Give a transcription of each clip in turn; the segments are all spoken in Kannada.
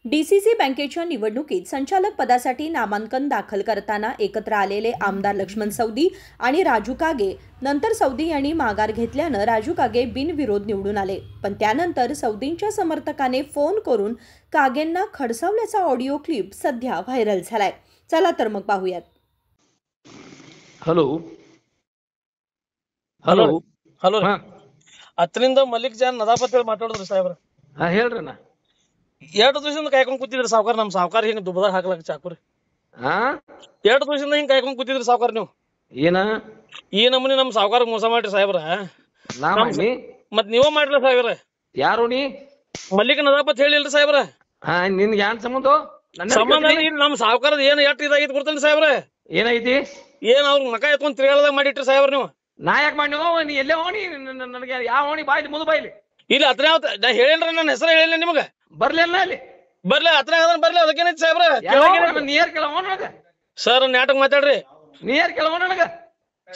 डीसीसी बँकेच्या निवडणुकीत संचालक पदासाठी नामांकन दाखल करताना एकत्र आलेले आमदार लक्ष्मण सौदी आणि राजू कागे नंतर सौदी यांनी माघार घेतल्यानं राजू कागे बिनविरोध निवडून आले। पण त्यानंतर सौदींच्या समर्थकाने फोन करून कागेंना खडसावल्याचा ऑडिओ क्लिप सध्या व्हायरल झालाय। चला तर मग पाहूयात। ಹಲೋ ಹಲೋ ಹಲೋ ಅತ್ರಿಂದ ಮಲ್ಲಿಕ್ ಜಾನ್ ನದಾಪತ್ ಹೇಳಿ ಮಾತಾಡಿದ್ರಿ ಸಾಹೇಬ್ರ। ಹೇಳ್ರಣ್ಣ, 2 ದಿವಸದಿಂದ ಕಾಯ್ಕೊಂಡ್ ಕೂತಿದ್ರಿ ಸಾವ್ಕಾರ। ನಮ್ ಸಾವ್ಕಾರ ಹಿಂಗ ದುಬದಾರ್ ಹಾಕ್ಲಕ್ ಚಾಕುರಿ 2 ದಿವಸದಿಂದ ಹಿಂಗ ಕಾಯ್ಕೊಂಡ್ ಕೂತಿದ್ರಿ ಸಾವ್ಕಾರ ನೀವು। ಏನ ಈ ನಮೂನಿ ನಮ್ ಸಾವ್ಕಾರ ಮೋಸ ಮಾಡ್ರಿ ಸಾಹೇಬ್ರ। ಮತ್ ನೀವ ಮಾಡ್ರಿ ಸಾಹೇಬ್ರ। ಯಾರು ನೀ? ಮಲ್ಲಿಕ್ ನದಾಪತ್ ಹೇಳಿಲ್ರಿ ಸಾಹೇಬ್ರ। ನಿನ್ಗೆ ಏನ್ ಸಂಬಂಧ? ಸಂಬಂಧ ನಮ್ ಸಾವ್ಕಾರದ ಏನ್ ಎಟ್ ಇದಾಗಿತ್ತು ಗೊತ್ತೇನ್ರಿ ಸಾಹೇಬ್ರ? ಏನೈತಿ? ಏನ್ ಅವ್ರ ಮಕ ಎತ್ಕೊಂಡ್ ತಿರುಗಾಳದಾಗ ಮಾಡಿಟ್ರಿ ಸಾಹೇಬ್ರ ನೀವು। ನಾ ಯಾಕೆ ಮಾಡಿ? ನೀ ಎಲ್ಲೇ ಹೋಣಿ? ನನಗೆ ಯಾವ ಹೋಣಿ? ಬಾಯ್ಲಿ ಮುದು ಬಾಯ್ಲಿ ಇಲ್ಲಿ ಹತ್ರ ನಾ ಹೇಳೇನ್ರಿ, ನನ್ನ ಹೆಸರು ಹೇಳಿಲ್ಲ ನಿಮಗ? ಬರ್ಲಿಲ್ಲ ಅಲ್ಲಿ ಬರ್ಲಿ ಹತ್ರ ಬರ್ಲಿ, ಅದಕ್ಕೇನೈತಿ ಸಾಹೇಬ್ರ? ನೀರ್ ಕೇಳವ ನನಗ? ಸರ್ ನಾಟಕ ಮಾತಾಡ್ರಿ। ನೀರ್ ಕೇಳವ ನನಗ?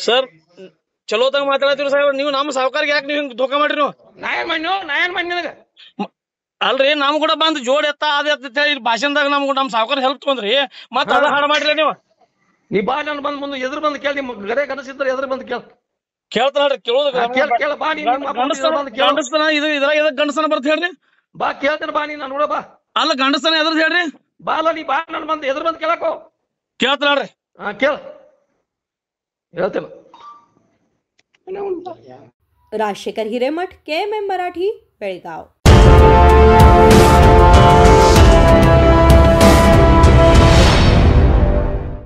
ಸರ್ ಚಲೋತಾಗ ಮಾತಾಡತ್ತೀರಿ ಸಾಹೇಬ್ರ ನೀವು। ನಮ್ಮ ಸಾವ್ಕಾರ್ಗೆ ಯಾಕೆ ನೀವು ಹಿಂಗ್ ಧೋಕಾ ಮಾಡ್ರಿ ನೀವು? ನಾ ಏನ್ ಮಾಡಿ ನಿನಗ? ಅಲ್ರಿ ನಮ್ ಕೂಡ ಬಂದ್ ಜೋಡ್ ಎತ್ತ ಅದ ಎತ್ತ ಹೇಳಿ ಭಾಷಣದಾಗ ನಮ್ ಸಾವ್ಕಾರ ಹೆಲ್ಪ್ ತಗೊಂಡ್ರಿ, ಮತ್ತ ಅದ ಹಾಡ ಮಾಡ್ರಿ ನೀವು। ನೀ ಬಾ, ನಾನು ಬಂದ್ ಮುಂದೆ ಎದುರು ಬಂದು ಕೇಳಿ, ನಿಮ್ ಗರೆ ಕನಸಿದ್ರೆ ಎದುರು ಬಂದು ಕೇಳ್ತಾಳ್ರಿ, ಕೇಳೋದು ಕೇಳ ಬಾ। ಗಂಡಸ್ತನ ಇದ್ರಾಗ ಗಂಡಸ್ತನ ಬರ್ತ ಹೇಳ್ರಿ? ಬಾ ಕೇಳ್ತೇನೆ ಬಾ, ನೀ ನಾನು ನೋಡ ಬಾ। ಅಲ್ಲ ಗಂಡಸ್ತನ ಎದ್ರದ್ ಹೇಳ್ರಿ? ಬಾ ಅಲ್ಲ, ನೀ ಬಾ, ನಾನು ಬಂದು ಎದುರು ಬಂದು ಕೇಳಕೋ। ಕೇಳ್ತಾಳ್ರಿ? ಕೇಳ ಹೇಳ್ತೇನೆ। राजशेखर हिरेमठ, KMM मराठी, बेळगाव।